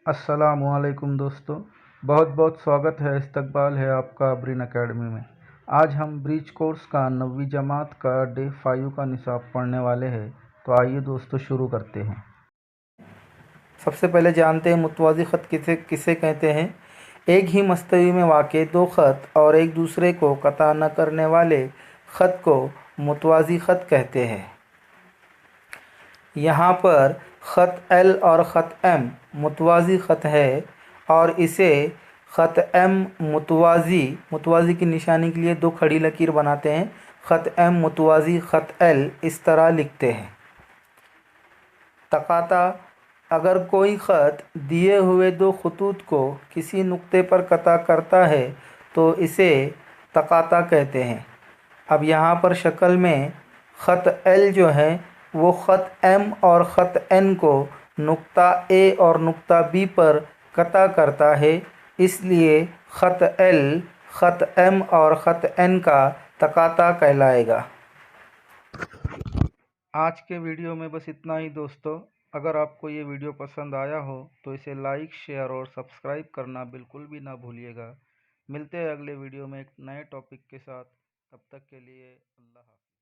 अस्सलामुअलैकुम दोस्तों, बहुत बहुत स्वागत है, इस्तकबाल है आपका अबरीन अकेडमी में। आज हम ब्रिज कोर्स का 9वीं जमात का डे 5 का निसाब पढ़ने वाले हैं। तो आइए दोस्तों शुरू करते हैं। सबसे पहले जानते हैं मुतवाज़ी ख़त किसे किसे कहते हैं। एक ही मस्तवी में वाक़े दो ख़त और एक दूसरे को कता न करने वाले ख़त को मुतवाज़ी ख़त कहते हैं। यहाँ पर ख़त एल और ख़त एम मुतवाज़ी ख़त है और इसे ख़त एम मुतवाज़ी की निशानी के लिए दो खड़ी लकीर बनाते हैं। ख़त एम मुतवाज़ी ख़त एल इस तरह लिखते हैं। तकाता: अगर कोई ख़त दिए हुए दो खतूत को किसी नुक्ते पर कता करता है तो इसे तकाता कहते हैं। अब यहाँ पर शक्ल में ख़त एल जो है वो ख़त एम और ख़त एन को नुक्ता ए और नुक्ता बी पर कता करता है, इसलिए ख़त एल ख़त एम और ख़त एन का तकाता कहलाएगा। आज के वीडियो में बस इतना ही दोस्तों। अगर आपको ये वीडियो पसंद आया हो तो इसे लाइक, शेयर और सब्सक्राइब करना बिल्कुल भी ना भूलिएगा। मिलते हैं अगले वीडियो में एक नए टॉपिक के साथ। तब तक के लिए अल्लाह हाफ़िज़।